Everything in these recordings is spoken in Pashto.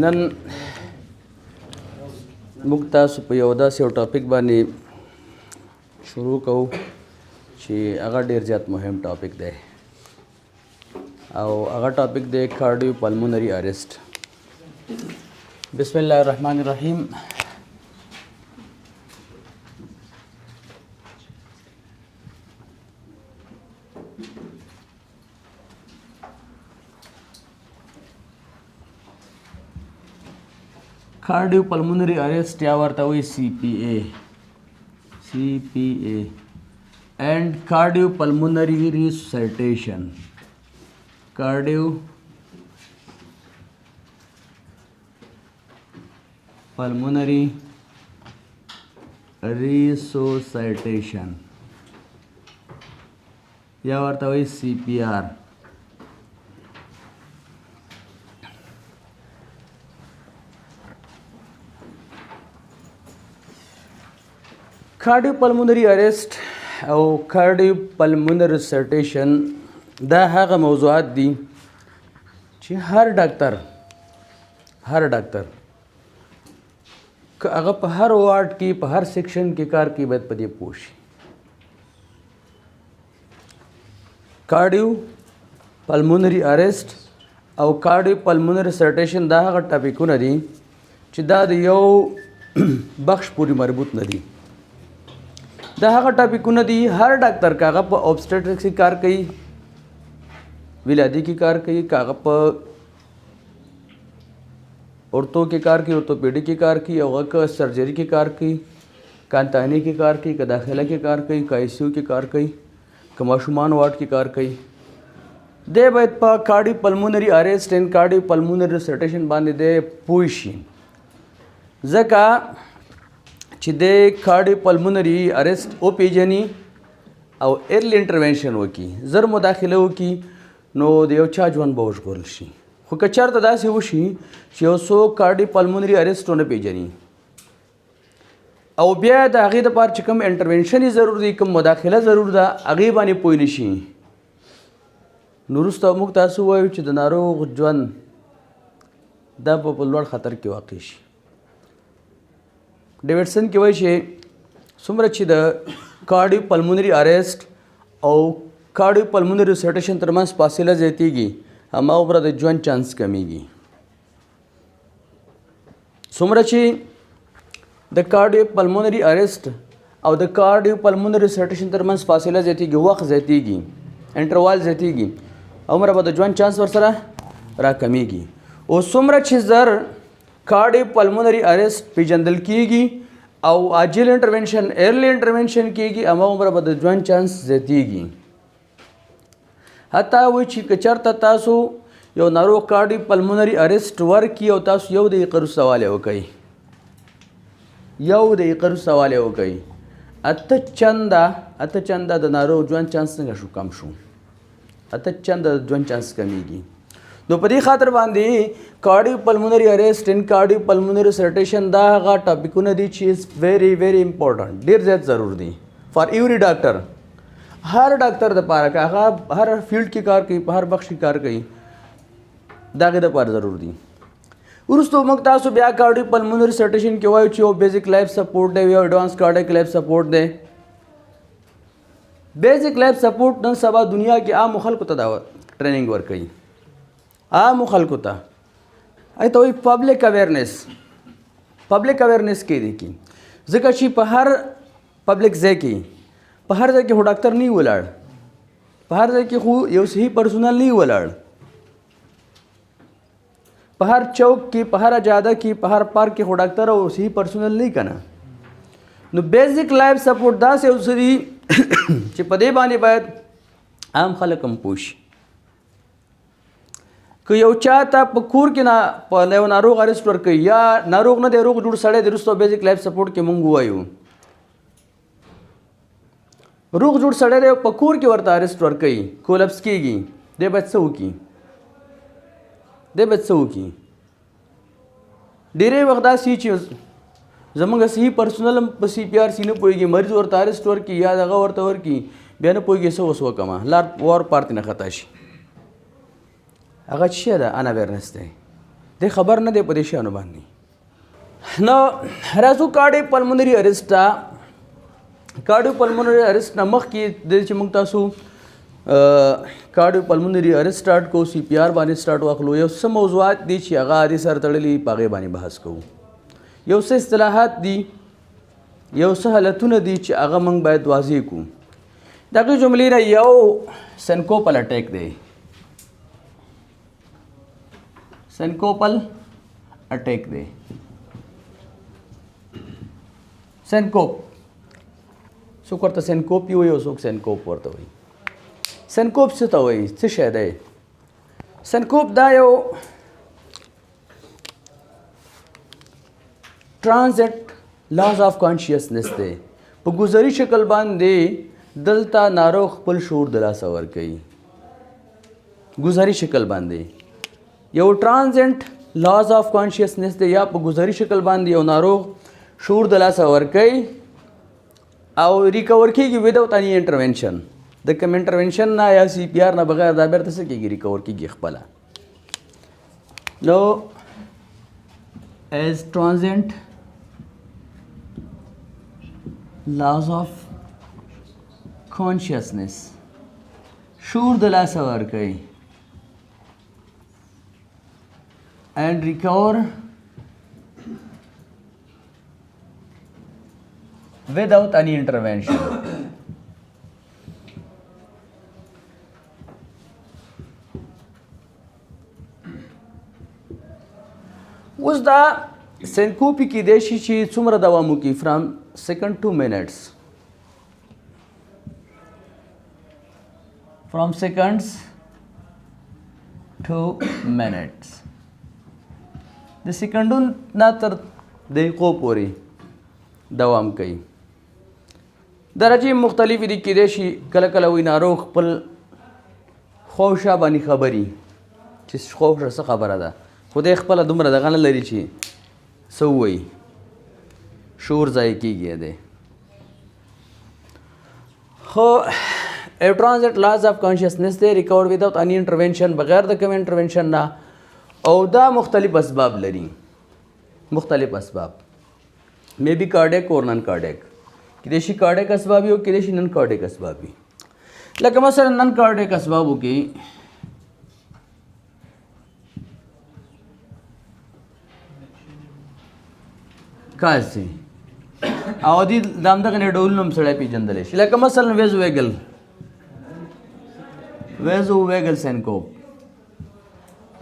نن موږ تاسو په یو داسې یو ټاپک باندې شروع کوو چې هغه ډېر زیات مهم ټاپک دی او هغه ټاپک دی کارډیو پلمونري اریسټ. بسم الله الرحمن الرحیم. کارډیو پلمونري اریسټ یا ورته وایي CPA and cardio pulmonary resuscitation. Cardio pulmonary resuscitation या ورته وایي CPR. کارډیو پلمونري اریسټ او کارډیو پلمونري ریسسیټیشن دا هغه موضوعات دي چې هر ډاکټر که هغه په هر وارډ کې په هر سیکشن کې کار کوي باید په دې پوه شي. کارډیو پلمونري اریسټ او کارډیو پلمونري ریسسیټیشن دا هغه ټاپکونه دي چې دا د یو بخش پورې مربوط نه دي. دا هغه ټاپکونه دي هر ډاکټر که هغه په اوبسټریټرکس کې کار کوي، ولادي کې کار کوي، که هغه په اورتو کې کار کوي، اورتوپیډي کې کار کوي، او هغه که سرجري کې کار کوي، کانتانی کې کار کوي، که داخله کې کار کوي، که ICU کې کار کوي، که ماشومان واټ کې کار کوي، دی باید په کارډیو پلمونري اریسټ اینډ کارډیو پلمونري ریسسیټیشن باندې دی پوه شي. ځکه چې د کارډیو پلمونري اریسټ وپېژني او ارلی انټرونشن وکړي، زر مداخله وکړي، نو د یو چا ژوند به وژغورل شي. خو که چېرته داسې وشي چې یو څوک کارډیو پلمونري اریسټ ونه پېژني او بیا د هغې دپاره چې کوم انټرونشن یې ضرور دی، کوم مداخله ضرور ده، هغې باندې پوه نه شي، نو وروسته موږ تاسو ووایو چې د ناروغ ژوند دا به په لوړ خطر کې واقع شي. ډیوډسن کې وایي چې څومره چې د کارډیو پلمونري اریسټ او کارډیو پلمونري ریسسیټیشن ترمنځ فاصله زیاتېږي، هماغومره د ژوند چانس کمیږي. څومره چې د کارډیو پلمونري اریسټ او د کارډیو پلمونري ریسسیټیشن ترمنځ فاصله زیاتېږي، وخت زیاتېږي، انټروال زیاتېږي، هغومره به د ژوند چانس ورسره راکمیږي. او څومره چې زر کارډیو پلمونري اریسټ پیژندل کیږي او عاجل انټرونشن ارلی انټرونشن کیږي، هماغومره به د ژوند چانس زیاتېږي. حتی وایي چې که چېرته تاسو یو ناروغ کارډیو پلمونري اریسټ ورکړي او تاسو یو دقیقه وروسته سوال وکړئ، اته چنده د ناروغ ژوند چانس څنګه شو کم شو، اته چنده د ژوند چانس کمیږي. نو په دې خاطر باندې کارډیو پلمونري اریسټ اینډ کارډیو پلمونري ریسسیټیشن دا هغه ټاپکونه دي چې از ویری ویری امپورټنټ، ډېر زیات ضرور دي فار ایوری ډاکټر. هر ډاکټر دپاره که هغه هر فیلډ کې کار کوي، په هر بخش کې کار کوي، د هغې دپاره ضرور دي. وروسته موږ تاسو بیا کارډیو پلمونري ریسسیټیشن کې وایو چې یو بیزک لایف سپورټ دی، یو ایډوانس کارډیک لایف سپورټ دی. بیزک لایف سپورټ نن سبا دنیا کې عامو خلکو ته دا ټریننګ ورکوي، عامو خلکو ته ته وایي پبلک اویرنس کې دی کی، ځکه چې په هر پبلک ځای کې خو ډاکټر نه ولاړ، په هر ځای کې خو یو صحي پرسونل نه ولاړ، په هر چوک کې، په هر اجاده کې، په هر پارک کې خو ډاکټر او صحي پرسونل نه که نه. نو بیزک لایف سپورټ داسې یو څه دي چې په دې باندې باید عام خلک هم پوه شي. که یو چا ته په کور کې په یو ناروغ اریسټ ورکوي، یا ناروغ نه دی، روغ جوړ سړی دی، وروسته بیزک لایف سپورټ کې مونږ ووایو روغ جوړ سړی دی، په کور کې ورته اریسټ ورکوي، کولپس کېږي، دی باید څه وکړي؟ ډېری وخت داسې چې زمونږ صحي پرسونل هم په CPR نه پوهېږي، مریض ورته اریسټ ورکړي یا دغه ورته ورکړي، بیا نه پوهېږي څه اوس وکړمه، لار وار پار ترې نه خطا شي. هغه څه ده؟ ان اویرنس دی. د خبر نه دی په دې شیانو باندې. نو راځو کارډیو پلمونري اریسټ ته. کارډیو پلمونري اریسټ نه مخکې د چې موږ تاسو کارډیو پلمونري اریسټ سٹارټ کوو سی پی آر باندې سٹارټ واخلو. یو څه موضوعات دي چې هغه عادي سره تړلي په هغې باندې بحث کوو. یو څه اصطلاحات دي، یو څه حالتونه دي چې هغه موږ باید واضح کړو. د هغې جملې نه یو سنکوپل اټیک دی. سنکوپل اټیک دی. سنکوپ څوک ورته سنکوپ وایي او څوک سنکوپ ورته وایي. سنکوپ څه ته وایي؟ څه شی دی؟ سنکوپ دا یو ټرانزټ لاز آف کانشیسنس دی. په ګذري شکل باندې دلته ناروغ خپل شعور د لاسه ورکوي. ګذري شکل باندې یو ټرانزټ لاز آف کانشیسنس دی، یا په ګذري شکل باندې یو ناروغ شعور د لاسه ورکوي او ریکور کېږي وداوت اني انټرونشن. د کوم انټرونشن نه یا سی پی آر نه بغیر دا بیرته څه کېږي؟ ریکور کېږي خپله. نو ایز ټرانزنټ لاز آف کانشیسنس شعور د لاسه ورکوي and recover without any intervention. اوس دا سنکوپي کېدای شي چې څومره دوام وکړي؟ فرام سیکنډ ټو منټس. فرام سیکنډس ټو منټس. د سکندونو نه تر دقیقو پورې دوام کوي. درجې مختلفې دي. کېدای شي کله کله وایي ناروغ خپل خوشه باندې خبري چې خوشه څه خبره ده، خدای خپله دومره دغه نه لري چې څه ووایي، شعور ضایع کېږي دی. خو ټرانزټ لاز آف کانشیسنس دی ریکور وداوت اني انټرونشن، بغیر د کوم انټرونشن نه. او دا مختلف اسباب لري. مختلف اسباب مے بی کارډیک اور نن کارډیک. کېدای شي کارډیک اسباب وي او کېدای شي نن کارډیک اسباب وي. لکه مثلا نن کارډیک اسبابو کې کاسي او دې د همدغه نه ډول نوم سړی پېژندلی شي. لکه مثلا ویزو ویګل سینکوپ.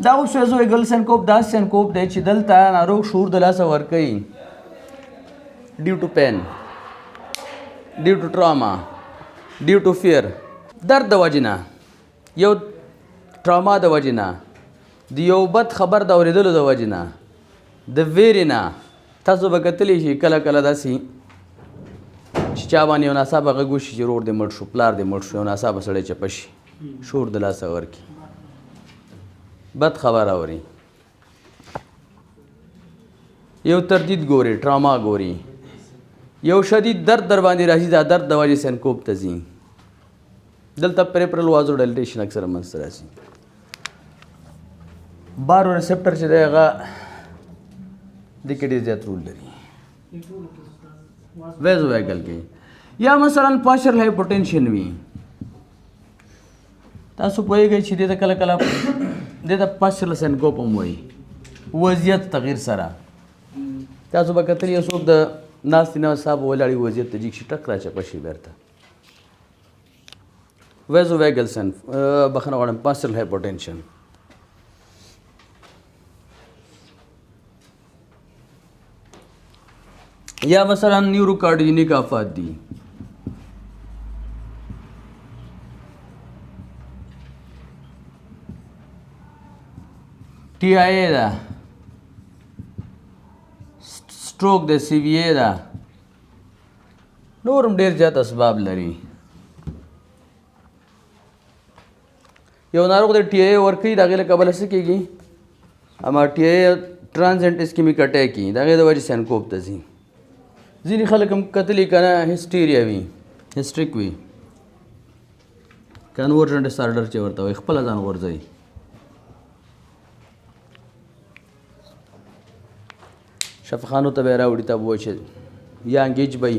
دا اوس ویزو ویګل سینکوپ دا سینکوپ دی چې دلته ناروغ شعور د لاسه ورکوي ډیو ټو پین، ډیو ټو ټراما، ډیو ټو فیر. درد د وجې نه، یو ټراما د وجې نه، د یو بد خبر د اورېدلو د وجې نه، د ویرې نه. تاسو به کتلی شي کله کله داسې چې چا باندې یو ناڅاپه غږ وشي چې رور دې مړ شو، پلار دې مړ شو، یو ناڅاپه سړی چپه شي، شعور د لاسه ورکړي، بد خبر اوري، یو تردید ګوري، ټراما ګوري، یو شدید درد در باندې راځي، دا درد د وجې سینکوپ ته ځي. دلته پریفرل وازو ډایلیټیشن اکثره منځته راځي. بارو ریسپټر چې دی هغه د کې ډېر زیات رول لري ویزو ویګل کې. یا مثلا پارشل هایپوټینشن وي. تاسو پوهېږئ چې دې ته کله کله دې ته پارشل سینکوپ هم وایي، وضعیت تغییر سره. تاسو به کتلي یو څوک د ناستې نه صاحب ولاړې وضعیت ته جګ شي، ټک راچپه شي بېرته. ویزو ویګل بخښنه غواړم پارشل هایپوټینشن. یا مثلا نیوروکارډینیک آفات دي. ټي آی اے ده، سټروک ده، سی وي اے ده، نور هم ډېر زیات اسباب لري. یو ناروغ د ټي آی اے ورکوي، د هغې له کبله څه کېږي؟ اما ټي آی اے ټرانزنټ اسکیمیک اټیک وي، د هغې د وجې سینکوپ ته ځي. ځینې خلک هم کتلي که نه هسټیریا وي، هسټریک وي، کنورژن ډسارډر چې ورته وایي، خپله ځان غورځوي. شفاخانو ته به راوړي ته به وایي چې یا انګیج به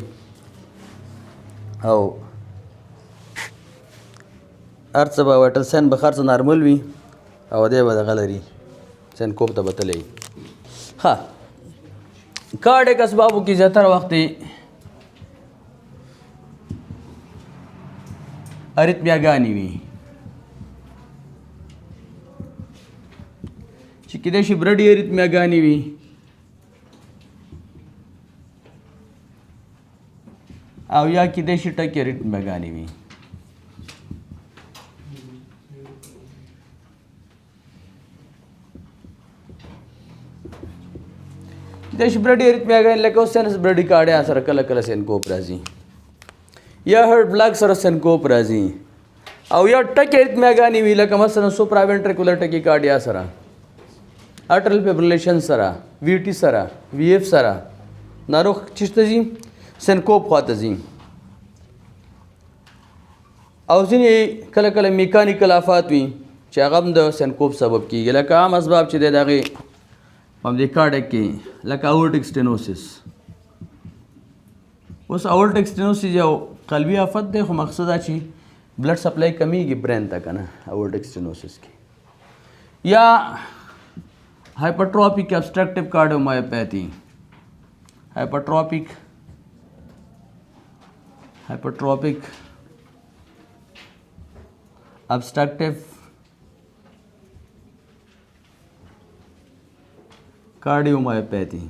او هر څه به وایټل ساین به هر څه نارمل وي او دی به دغه لري سینکوپ ته به تللی ښه کارډیک اسبابو کې زیاتره وخت اریتمیاګانې وي چې کیدای شي برډي اریتمیاګانې وي او یا کیدای شي ټکي اریتمیاګانې وي کیدای شي برډي اریتمیاګانې لکه اوس سینس برډي کارډیا سره کله کله سینکوپ راځي یا هارت بلاک سره سینکوپ راځي او یا ټکي اریتمیاګانې وي لکه مثلا سوپرا وینټریکولر ټکي کارډیا سره اټرل فیبریلیشن سره وی ټي سره وی اف سره ناروغ چشته ځي سینکوپ خواته ځي او ځینې کله کله میکانیکل آفات وي چې هغه هم د سینکوپ سبب کېږي لکه عام اسباب چې دی د هغې په همدې کارډیک کې لکه اورټیک سټینوسس اوس اورټیک سټینوسس یو قلبي آفت دی خو مقصد دا چې بلډ سپلای کمیږي برین ته که نه اورټیک سټینوسس کې یا hypertrophic obstructive cardiomyopathy hypertrophic obstructive cardiomyopathy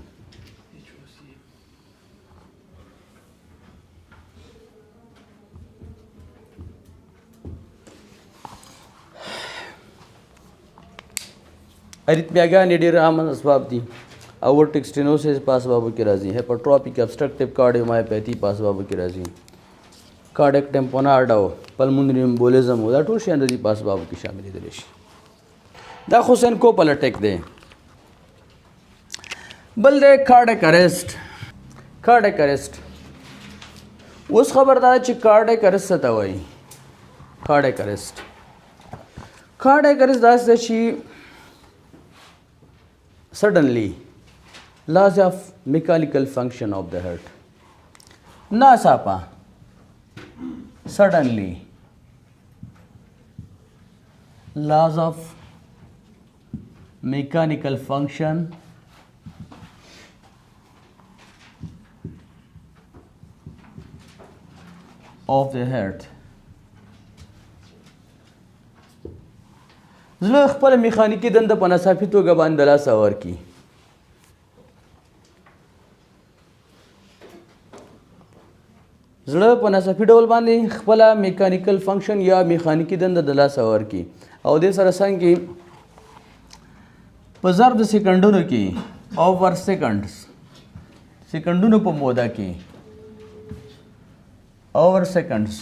اریتمیاګانې ډېر عام اسباب دي اورټیک سټینوسس په اسبابو کې راځي هایپرټروفیک ابسټرکټیو کارډیومایوپیتي په اسبابو کې راځي کارډیک ټمپوناډ او پلمونري امبولیزم دا ټول شیان د دې په اسبابو کې شاملېدلی شي دا خو سینکوپل اټیک دی بل دی کارډیک اریسټ اوس خبر دا چې کارډیک اریسټ څه ته وایي کارډیک اریسټ داسې ده چې suddenly loss of mechanical function of the heart nasapa suddenly loss of mechanical function of the heart زړه خپل میخانیکي دنده په ناڅاپي توګه باندې د لاسه ورکړي زړه په ناڅاپي ډول باندې خپله میکانیکل فنکشن یا میخانیکي دنده د لاسه ورکړي او دې سره څنګه په ضرب د سکندونو کې اوور سکندونو په موده کې اوور سیکنډز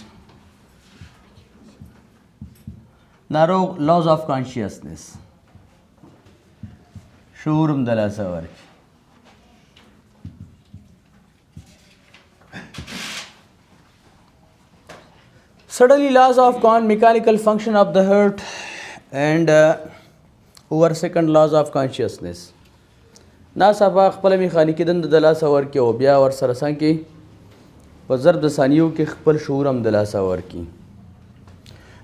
ناروغ لاس آف کانشیسنس شعور هم د لاسه ورکړي suddenly loss of mechanical function of the heart and over second loss of consciousness ناڅاپه خپل میخانیکي دنده د لاسه ورکړي او بیا ورسره څنګه په ضرب د ثانیو کې خپل شعور هم د لاسه ورکړي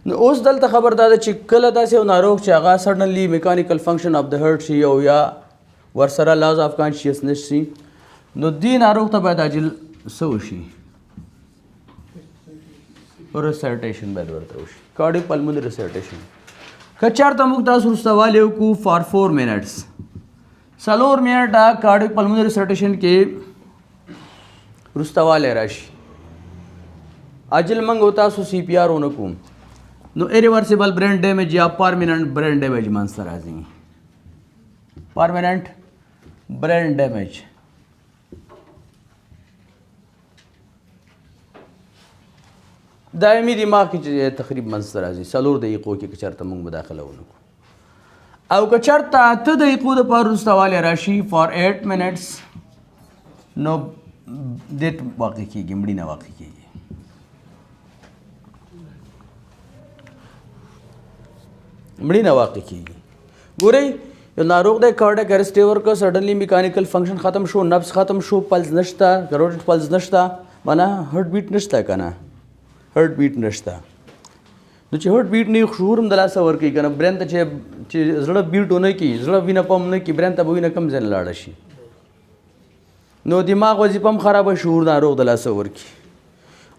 نو اوس دلته خبر دا ده چې کله داسې یو ناروغ چې هغه سډنلی میکانیکل فنکشن اف د هرټ شي او یا ورسره لاس آف کانشیسنس شي نو دې ناروغ ته باید عاجل څه وشي ریسرټیشن باید ورته وشي کارډیو پلمونري ریسرټیشن که چېرته موږ تاسو وروستوالی وکړو فار 4 منټس 4 منټه کارډیو پلمونري ریسرټیشن کې وروستوالی راشي عاجل موږ تاسو سی پی آر ونه کوو نو irreversible brain damage یا permanent brain damage منځته راځي permanent brain damage دایمي دماغ کې چې تقریب منځته راځي 4 دقیقو کې که چېرته موږ مداخله ونه کړو او که چېرته 8 دقیقو دپاره وروستوالی راشي فار 8 منټس نو ډیټ واقع کېږي مړینه واقع کېږي مړینه واقع کېږي ګورئ یو ناروغ دی کارډیک اریسټ یې ورکړ سډنلی میکانیکل فنکشن ختم شو نبض ختم شو پلز نشته کروټډ پلز نشته معنا هارت بیټ نشته که نه هارت بیټ نشته نو چې هارت بیټ نه شعور هم د لاسه ورکوي که نه برین ته چې زړه بیټ ونه کړي زړه وینه پمپ نه کړي برین ته به وینه کم ځای نه لاړه شي نو دماغ وظیفه هم خرابه شعور ناروغ د لاسه ورکړي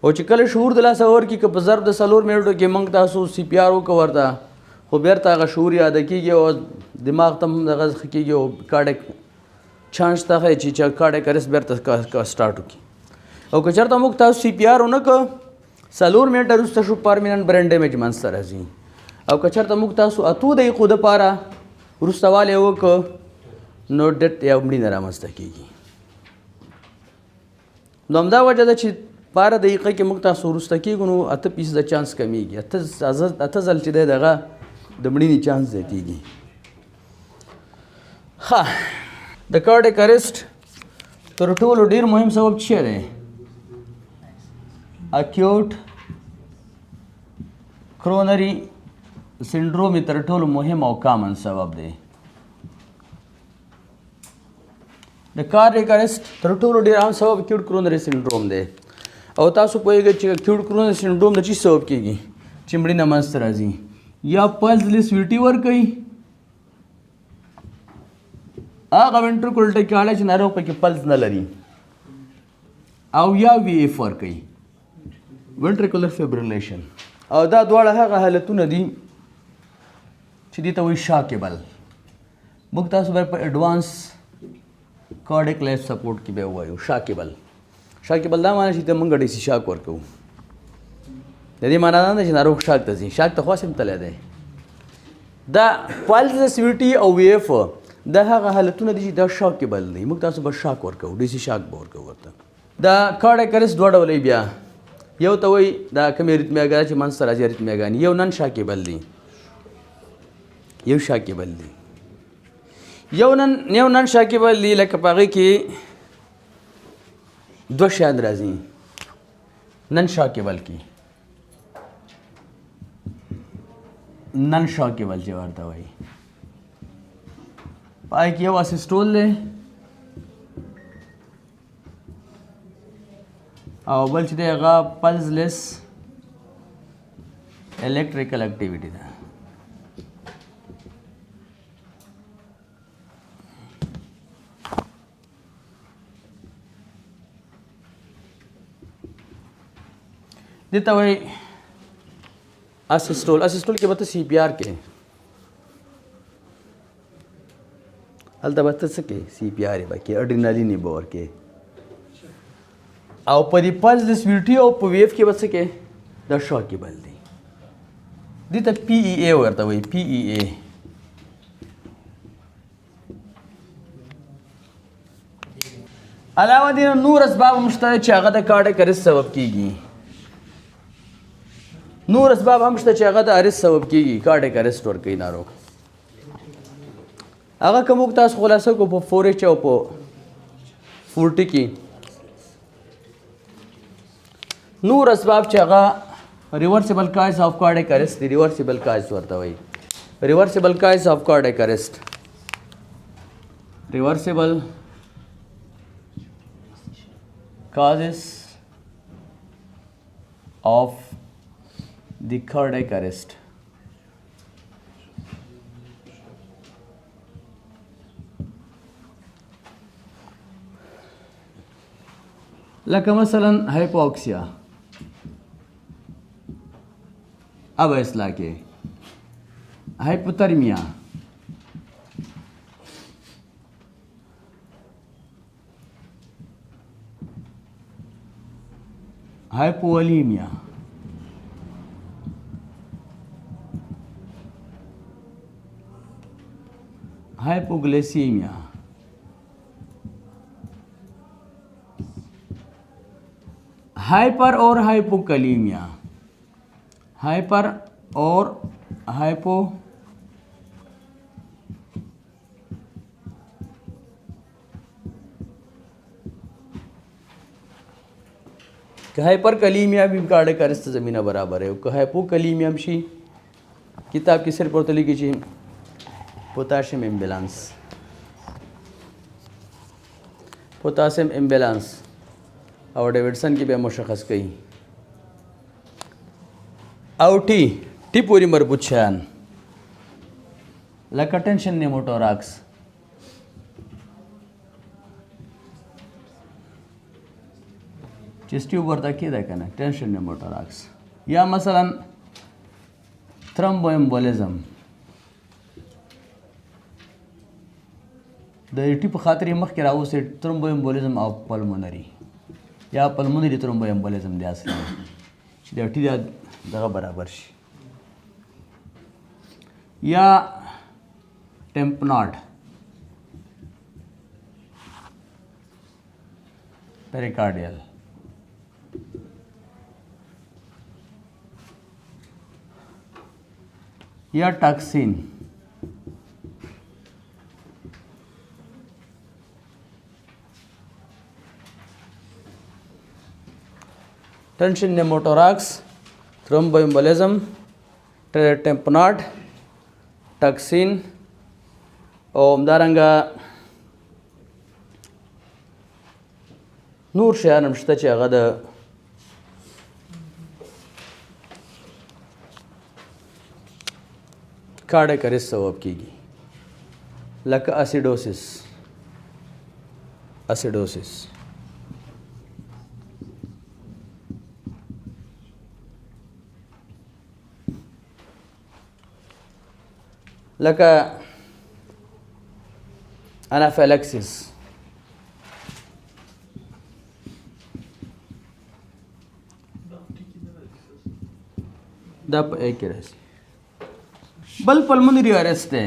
او چې کله شعور د لاسه ورکړي که په ضرب د 4 منټو کې موږ تاسو سی پی آر وکړو ورته خو بیرته هغه شعور یاده کېږي او دماغ ته هم دغه کېږي او کارډیک چانس ته ښایي چې کارډیک اریسټ بیرته سټارټ وکړي او که چېرته موږ تاسو سی پی آر ونه کړو 4 منټه وروسته شو پرمیننټ برین ډیمیج منځته راځي او که چېرته موږ تاسو 8 دقیقو دپاره وروسته والی وکړو نو ډیټ یا مړینه رامنځته کېږي نو همدا وجه ده چې 12 دقیقه کې موږ تاسو وروسته کېږو نو 8% چانس کمیږي 8 ځل چې دی دغه د مړینې چانس زیاتېږي ښه د کارډیک اریسټ تر ټولو ډېر مهم سبب څه دی اکیوټ کرونري سنډروم تر ټولو مهم او کامن سبب دی د کارډیک اریسټ تر ټولو ډېر عام سبب اکیوټ کرونري سنډروم دی او تاسو پوهیږئ چې اکیوټ کرونري سنډروم د چی سبب کېږي چې مړینه منځته راځي یا پلز لیسویټي ورکوي هغه وینټریکل ټیکاډا چې ناروغ پکې پلز نه لري او یا وی ایف ورکوي ventricular fibrillation او دا دواړه هغه حالتونه دي چې دې ته وایي شاکبل موږ تاسو باید په اډوانس کارډیک لایف سپورټ کې به ووایو شاکبل دا معنی چې ته موږ ډیسي شاک ورکوو د دې معنا دا ده چې ناروغ شاک ته ځي شاک ته خو هم تللی دی دا پلزسویټي او ویف دا هغه حالتونه دي چې دا شاکبل دي موږ تاسو به شاک ورکوو ډیسي شاک به ورکوو ورته دا کارډیک اریسټ دوه ډوله بیا یو ته وایي دا کومې ریتمیاګانې چې منځته راځي ریتمیاګانې یو نن شاکبل دي یو شاکبل دي یو نن شاکبل دي لکه په هغې کې دوه شیان راځي نن شاکبل کې نن شاکبل چې ورته وایي په هغې کې یو اسسټول دی او بل چې دی هغه پلز لیس الیکټریکل اکټیویټي ده دې ته وایي اسسټول کې به ته سی پی آر کې هلته به ته څه کې سی پی آر یې به کې اډرینالین یې به ورکې او په دې پلز لیسویټي او په ویف کې به څه کې دا شاکبل دی دې ته پی ای اے ورته وایي پی ای اے علاوه دې نور اسباب هم شته چې هغه د کارډیک اریسټ سبب کېږي نور اسباب هم شته چې هغه د اریسټ سبب کېږي کارډیک اریسټ ورکوي ناروغ هغه که موږ تاسو خلاصه کړو په 4H او په 40 کې نور اسباب چې هغه ریورسیبل کاز آف کارډیک اریسټ دی ریورسیبل کاز ورته وایي ریورسیبل کاز آف کارډیک اریسټ ریورسیبل causes of the cardiac arrest لکه مثلا هایپوکسیا अब اصلاح کې هایپوترمیا hypovolemia hypoglycemia hyper और हाइपोकलीमिया हाइपर और हाइपो हाइपरकलीमिया भी cardiac arrest ज़मीना बराबर है हाइपोकलीमिया शि किताब की सिर पर लिखी पोटासियम इम्बेलेंस او ډیوډسن کې به مشخص کړي. او ټي پورې مربوط شیان لکه ټنشن نیموټوراکس چیست ټیوب ورته کېده که نه ټنشن نیموټوراکس یا مثلا تھرمبوایمبولیزم د ټي په خاطر یې مخکې راوستې تھرمبوایمبولیزم او پلمونري یا پلمونري تھرمبوایمبولیزم دی اصلي چې د ټي دغه برابر شي یا ټمپناټ پیریکارډیال या टॉक्सिन टेंशन नेमोटोराक्स थ्रोम्बोएम्बोलिज्म टेम्पनाट टॉक्सिन او همدارنګه نور شیان هم شته چې هغه د کارډیک اریسټ سبب کیږي لکه اسیډوسس لکه انافیلکسس دا په کې راځي. بل پلمونري اریسټ دی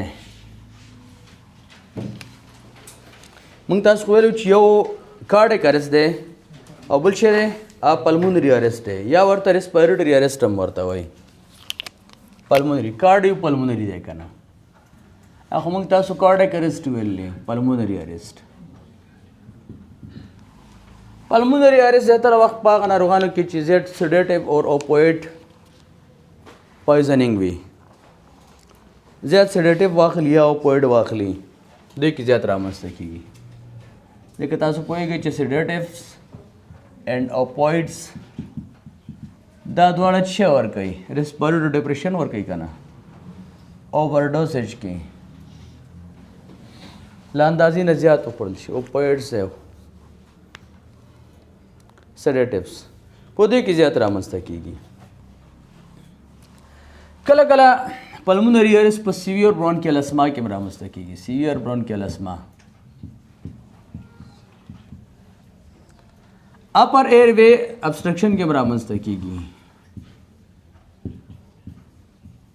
موږ تاسو ویلو چې یو کارډیک اریسټ دی او بل شی دی پلمونري اریسټ دی یا ورته ریسپیریټري اریسټ هم ورته وایي. پلمونري کارډیو پلمونري دی که نه خو موږ تاسو کارډیک اریسټ ویللی پلمونري اریسټ. پلمونري اریسټ زیاتره وخت په هغه ناروغانو کې چې زیات سیډیټیو او اوپوایډ پویزنینګ وي زیات سیډیټیو واخلي یا اوپوایډ واخلي دوی کې زیات رامنځته کېږي. ځکه تاسو پوهېږئ چې سیډیټیوس اینډ اوپوایډس دا دواړه څه شی ورکوي ریسپیریټري ډپریشن ورکوي که نه اوورډوزیج کې له اندازې نه زیات وخوړل شي اوپوایډس سیډیټیوس په دوی کې زیات رامنځته کېږي. کله کله پلمونري اریسټ په سیویر برونکیل اسما کې هم رامنځته کېږي. سیویر برونکیل اسما اپر ایر وے ابسټرکشن کې هم رامنځته کېږي.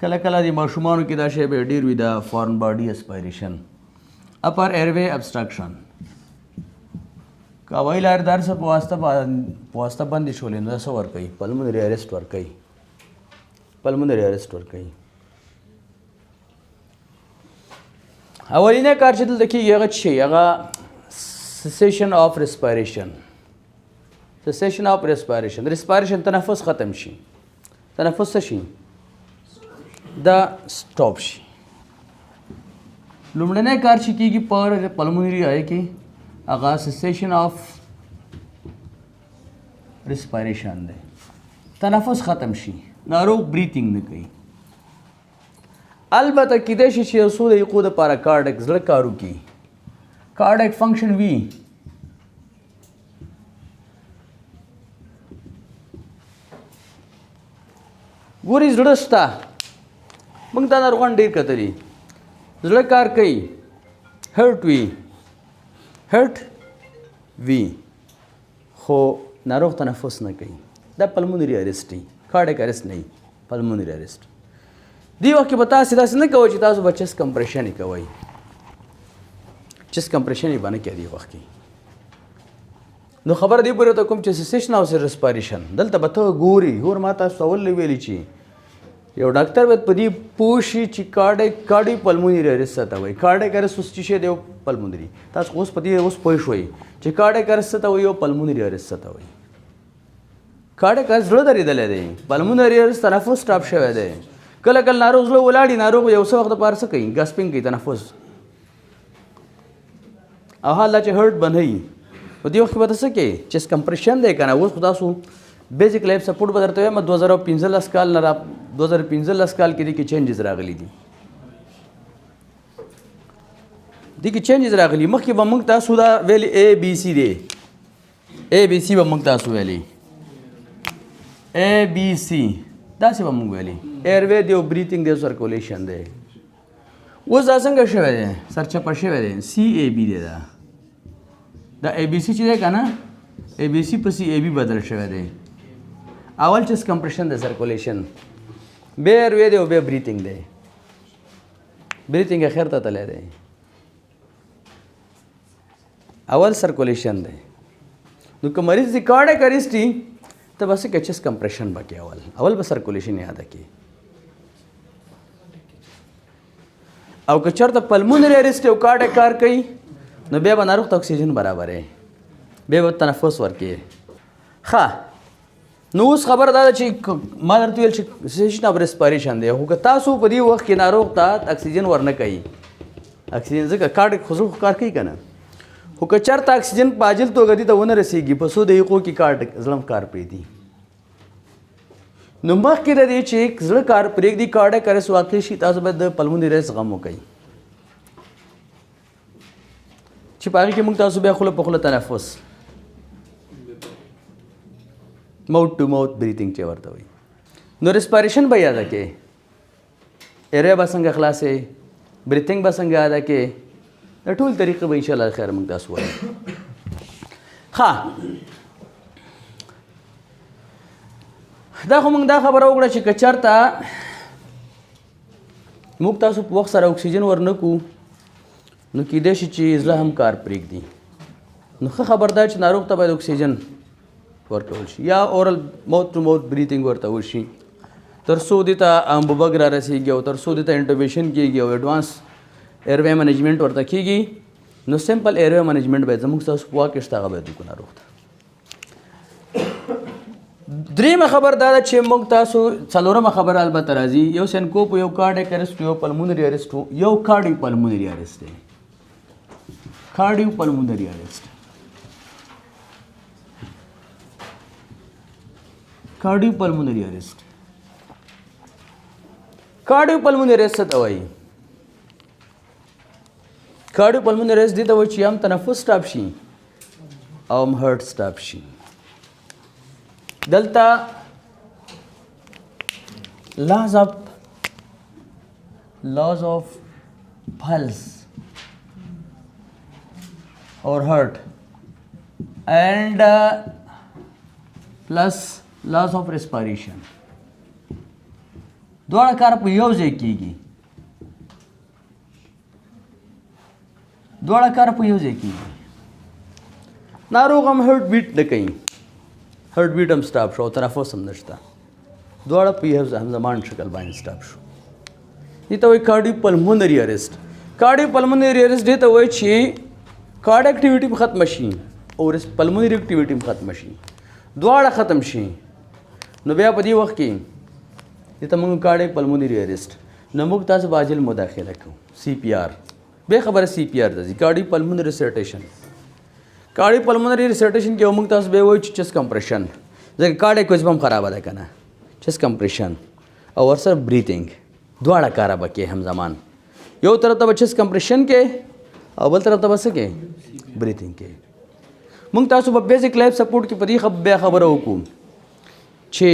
کله کله د ماشومانو کې دا شی به ډېر وي د فارن باډي اسپایریشن اپر ایر وے ابسټرکشن که هوایي لارې دار څه په واسطه بندې شولې نو دا څه ورکوي پلمونري اریسټ ورکوي. اولینه کار چې دلته کېږي هغه څه شي هغه سیسیشن آف ریسپایریشن ریسپایریشن تنفس ختم شي تنفس څه شي دا سټاپ شي. لومړنی کار چې کېږي په پلمونري آی کې هغه سیسیشن آف ریسپایریشن دی تنفس ختم شي ناروغ بریتینګ نه کوي. البته کېدای شي چې یو څو دقیقو دپاره کارډیک زړه کار وکړي کارډیک فنکشن وي ګوري زړه شته موږ دا ناروغان ډېر کتلي زړه کار کوي هرټ وي خو ناروغ تنفس نه کوي دا پلمونري اریسټ دی کارډیک اریسټ نه وي پلمونري اریسټ. دې وخت کې به تاسې داسې نه کوئ چې تاسو به چست کمپریشن یې کوئ چست کمپریشن یې به نه کوي دې وخت کې نو خبره دې پورې ته کوم چې سیسیشن او ریسپایریشن دلته به ته ګوري ما تاسو ته اول ویلي چې یو ډاکټر باید په دې پوه شي چې کارډیو پلمونري اریسټ څه ته وایي کارډیک اریسټ اوس څه شی دی پلمونري تاسو اوس په دې اوس پوه شوئ چې کارډیک اریسټ څه ته وایي او پلمونري اریسټ څه ته وایي. کارډیک اریسټ زړه درېدلی دی پلمونري اریسټ تنفس سټاپ شوی دی کله کله ناروغ زړه ولاړي ناروغ یو څه وخت لپاره څه کوي ګاسپینګ کوي تنفس او حاله چې هرټ بنوي په دې وخت کې به ته څه کوې چیست کمپریشن دی که نه اوس خو تاسو بیزیک لایف سپورټ به درته وایم 2015 کال نه را 2015 کال کې دې کې چینجز راغلي دي مخکې به موږ تاسو دا ویلي اے بی سی دی اے بی سی به موږ تاسو ویلي اے بی سی داسې به موږ ویلي ایروی دی او بریتنګ دی او سرکولیشن دی اوس دا څنګه شوی دی سرچپه شوی دی سی اے بی دی دا اے بی سی چې دی که نه اے بی سی په سی اے بی بدل شوی دی اول چیست کمپریشن دی سرکولیشن بیا ایروی دی او بیا بریتنګ دی بریتنګ اخر ته تللی دی اول سرکولیشن دی نو که مریض دی کارډیک اریسټ وي ته به څه کوې چیست کمپریشن به کوې اول به سرکولیشن یاده کړي او که چېرته پلمونري اریسټ او کارډیک کار کوي نو بیا به ناروغ ته اکسیجن برابرې بیا به تنفس ورکوي ښه نو اوس خبره دا ده چې ما درته ویل چې سیشن اف ریسپایریشن دی خو که تاسو په دې وخت کې ناروغ ته اکسیجن ورنه کوي اکسیجن ځکه کارډیک خو کار کوي که نه خو که چېرته اکسیجن په عاجل توګه دې ته ونه رسېږي په څو دقیقو کې کارډیک زړه کار پرېږدي نو مخکې د دې چې زړه کار پرېږدي کارډیک اریسټ واقع شي تاسو باید د پلمونري اریسټ غم وکړئ چې په هغې کې موږ تاسو بیا خوله په خوله تنفس ماوت ټو ماوت بریتنګ چې ورته وایي نو ریسپایریشن به یاده کې ایریا به څنګه خلاصې بریتنګ به څنګه یاده کې د ټول طریقې به انشاءالله خیر موږ تاسو وایو ښه دا خو موږ دا خبره وکړه چې که چېرته موږ تاسو په وخت سره اکسیجن ورنه کړو نو کیدای شي چې زړه هم کار پرېږدي نو ښه خبر دا چې ناروغ ته باید اکسیجن ورکول شي یا اورل ماوت ټو ماوت بریتنګ ورته وشي تر څو دې ته امبوبګ را رسېږي او تر څو دې ته انټوبیشن کېږي او ایډوانس ایروی منیجمنټ ورته کېږي نو سمپل ایروی منیجمنټ باید زموږ ستاسو په واک کې شته هغه باید وکړو ناروغ ته درېیمه خبر دا ده چې موږ تاسو څلورمه خبره البته راځي یو سینکوپ یو کارډیک اریسټ یو پلمونري اریسټ یو کارډیو پلمونري اریسټ دی کارډیو پلمونري اریسټ کارډیو پلمونري اریسټ کارډیو پلمونري اریسټ څه ته وایي کارډیو پلمونري اریسټ دې ته وایي چې هم تنفس سټاپ شي او هم هرټ سټاپ شي دلته laws of pulse or heart and plus laws of respiration دواړه کار په یو ځای کېږي ناروغ هم هرټ بیټ نه کوي هرټ بیټ هم سټاپ شو او تنفس هم نشته دواړه په یو همزمان شکل باندې سټاپ شو دې ته وایي کارډیو پلمونري اریسټ کارډیو پلمونري اریسټ دې ته وایي چې کارډ اکټیویټي هم ختمه شي او پلمونري اکټیویټي هم ختمه شي دواړه ختم شي نو بیا په دې وخت کې دې ته موږ کارډیو پلمونري اریسټ نو موږ تاسو به عاجل مداخله کوو سی پی آر بې خبره سی پی آر ته ځي کارډیو پلمونري ریسټیشن کارډیو پلمونري ریسټیشن کې موږ تاسو به وایو چې چیست کمپریشن ځکه کارډیک ویزم هم خرابه ده که نه چیست کمپریشن او ورسره بریتنګ دواړه کاره به کې همزمان یو طرف ته به چیست کمپریشن کې او بل طرف ته به څه کې بریتنګ کې موږ تاسو په بیزیک لایف سپورټ کې په دې بیا خبره وکړو چې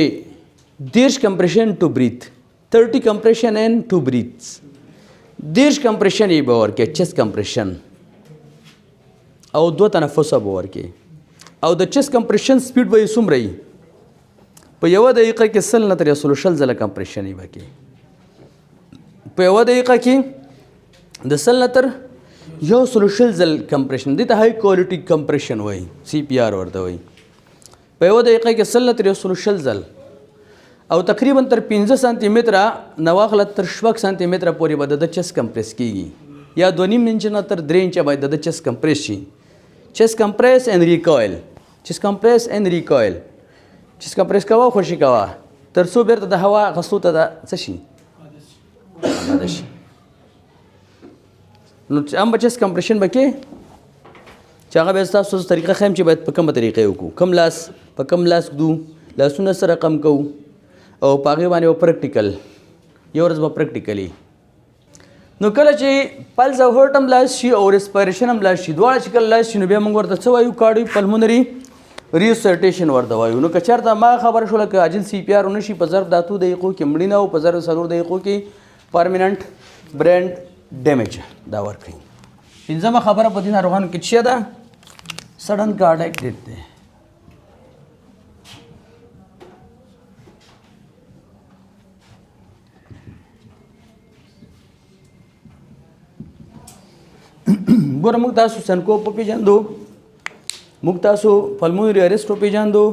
30 کمپریشن ټو بریت 30 کمپریشن اینڈ ټو بریتس 30 کمپریشن یې به ورکې چیست کمپریشن او 2 تنفسه به ورکې او د چیست کمپریشن سپیډ به یې څومره وي په یوه دقیقه کې 100 نه تر 100 ځله کمپریشن یې به کې په یوه دقیقه کې د 100 نه تر 100 ځل کمپریشن دې ته های کوالټي کمپریشن وایي سی پی آر ورته وایي په یوه دقیقه کې 100 نه تر 100 ځل او تقریبا تر 15 سانتي متره نه واخله تر 6 سانتي متره پورې به د چیست کمپریس کېږي یا 2.5 انچ نه تر 3 انچه باید د چیست کمپریس شي چیست کمپریس اینڈ ریکوایل چیست کمپریس اینڈ ریکوایل چیست کمپریس کوه خوشي کوه تر څو بیرته د هوا غسلو ته څه شي آماده شي. نو چې هم بچس کمپریشن بکې چې هغه به تاسو طریقه خیم چې باید په کومه طریقې وکړو، کم لاس په کم لاس دو لاسونه سره کم کوو او په هغې باندې به پریکټیکل یو ورځ به پریکټیکلی. نو کله چې پلز او هرټ هم لاس شي او ریسپایریشن هم لاس شي، دواړه چې کله لاس شي نو بیا موږ ورته څه وایو؟ کارډیو پلمونري ریسرټیشن ورته وایو. نو که چېرته ما خبره شوله که عاجل سی پی آر ونه شي په ضرب د 8 دقیقو کې مړینه او په ضرب 4 دقیقو کې پرمننټ برین ډیمیج دا ورکوي. پنځمه خبره په دې ناروغانو کې څه ده؟ سډن کارډیک ډیت دی. ګوره موږ تاسو سنکوپ وپېژندو، موږ تاسو پلمونري اریسټ وپېژندو،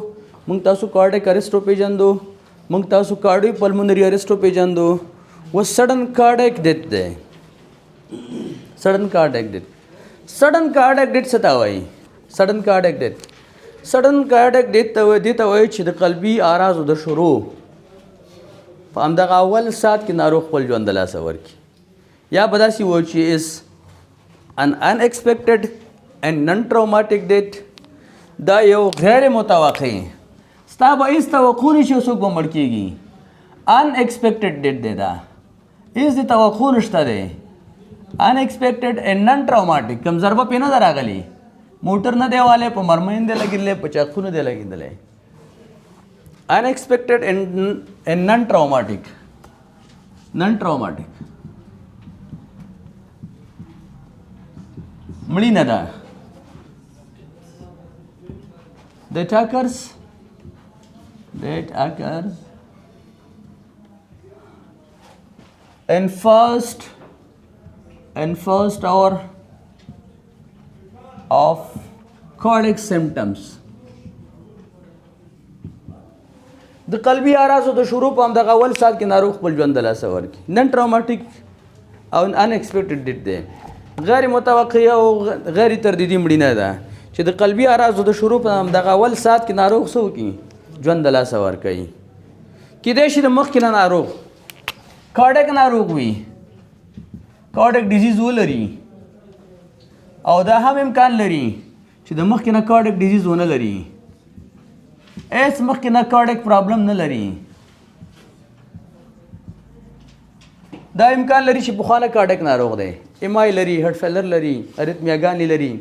موږ تاسو کارډیک اریسټ وپېژندو، موږ تاسو کارډیو پلمونري اریسټ وپېژندو. اوس سډن کارډیک ډیت دی. سډن کارډیک ډیت، سډن کارډیک ډیت څه ته وایي؟ سډن کارډیک ډیت، سډن کارډیک ډیت دې ته وایي چې د قلبي آرازو د شروع په همدغه اول ساعت کې ناروغ خپل ژوند د لاسه ورکړي، یا به داسې وایو چې is an unexpected and non-traumatic death. دا یو غیر متوقع ستا به هېڅ توقع نه شي څوک به مړ کېږي. unexpected death دی، دا هېڅ د توقع نشته دی. unexpected and non-traumatic، کوم ضربه پې نه ده راغلې، موټر نه دی والی، په مرمۍ نه دی لګېدلی، په چاقو نه دی لګېدلی. unexpected and non-traumatic، non-traumatic مړینه ده. that occurs in first hour of cardiac symptoms. د قلبي آرازو د شروع په همدغه اول ساعت کې ناروغ خپل ژوند د لاسه ورکړي. نن ټراوماټیک او انएक्سپیکټډ ډیټ دی، غیر متوقع او غیر تردیدي مړینه ده چې د قلبي آرازو د شروع په همدغه اول ساعت کې ناروغ څه وکړي؟ ژوند د لاسه ورکوي. کیدای شي د مخکې نه ناروغ کارډیک ناروغ وي، کارډیک ډیزیز ولري، او دا هم امکان لري چې د مخکې نه کارډیک ډیزیز ونه لري، هېڅ مخکې نه کارډیک پرابلم نه لري. دا امکان لري چې پخوانه کارډیک ناروغ دی، ایم آی لري، هارټ فیلر لري، اریتمیاګانې لري،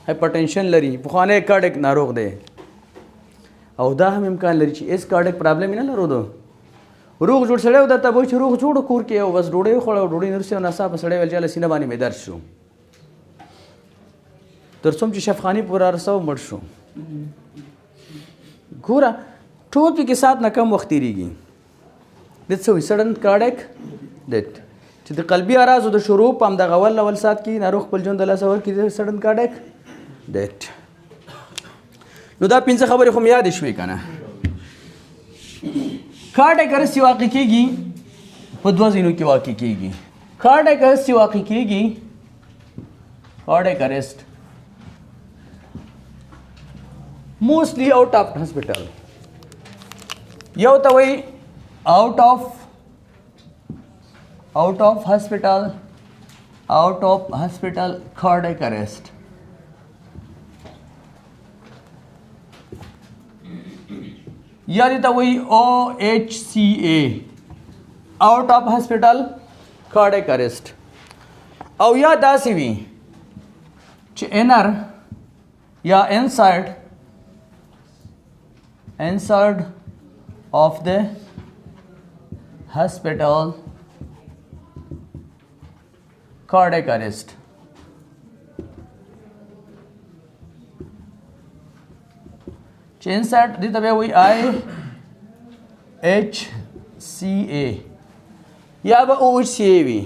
هایپرټنشن لري، پخوانی کارډیک ناروغ دی. او دا هم امکان لري چې هېڅ کارډیک پرابلم یې نه لرلو، روغ جوړ سړی و، درته به وایي چې روغ جوړ کور کې او بس ډوډۍ وخوړه او ډوډۍ نه وروسته ناڅاپه سړی ویل چې هله سینه باندې مې درد شو، تر څوم چې شفخاني پورې رارسه مړ شو. ګوره ټول پکې ساعت نه کم وخت تېرېږي. د څه وایي؟ سډن کارډیک ډیت، چې د قلبي آرازو د شروع په همدغه اول ساعت کې ناروغ خپل ژوند د لاسه ورکړي، سډن کارډیک ډیت. نو دا 5 خبرې خو مې یادې شوې که نه. کارډیک ارست چې واقع کېږي په 2 ځایونو کې واقع کېږي. کارډیک ارست چې واقع کېږي، کارډیک ارست موسټلی آؤٹ آف هاسپټل، یو ته وایي آؤٹ آف هاسپټل کارډیک ارست. یا دې ته وایي OHCA، آؤٹ آف هاسپټل کارډیک ارست. او یا داسې وي چې انر یا انسایډ of the hospital cardiac arrest. inside the way IHCA या OHCA भी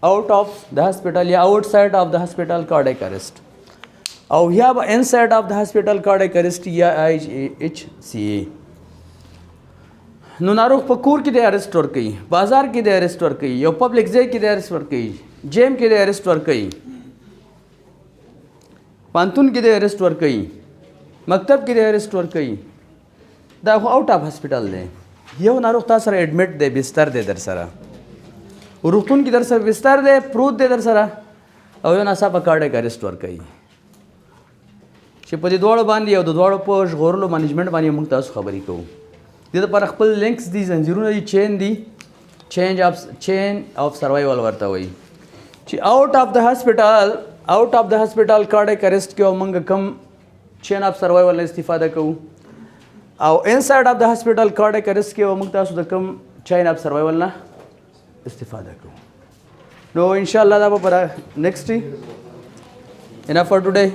out of the hospital या outside of the hospital cardiac arrest. او یا به inside of the hospital cardiac arrest یا IHCA. نو ناروغ په کور کې د ارست ورکوي، بازار کې د ارست ورکوي، یو پبلک ځای کې د ارست ورکوي، جیم کې د ارست ورکوي، پانتون کې د ارست ورکوي، مکتب کې د ارست ورکوي. دا خو آؤٹ آف هاسپټل دی. یو ناروغ تا سره ایډمټ دی، بستر دی در سره، روغتون کې در سره بستر دی پروت دی در سره او یو ناڅاپه کارډیک اریسټ ورکوي چې په دې دواړو باندې او د دواړو په ژغورلو منیجمنټ باندې موږ تاسو خبرې کوو دې لپاره خپل لینکس دي زنځیرونه دي چین دي چین اف سروایول ورته وایي چې آؤٹ اف د هاسپټال کارډیک اریسټ کې موږ کم چین اف سروایول نه استفاده کوو او انسایډ اف د هاسپټال کارډیک اریسټ کې موږ تاسو د کم چین اف سروایول نه استفاده کوو نو ان شاء الله دا به پر نیکسټ enough for today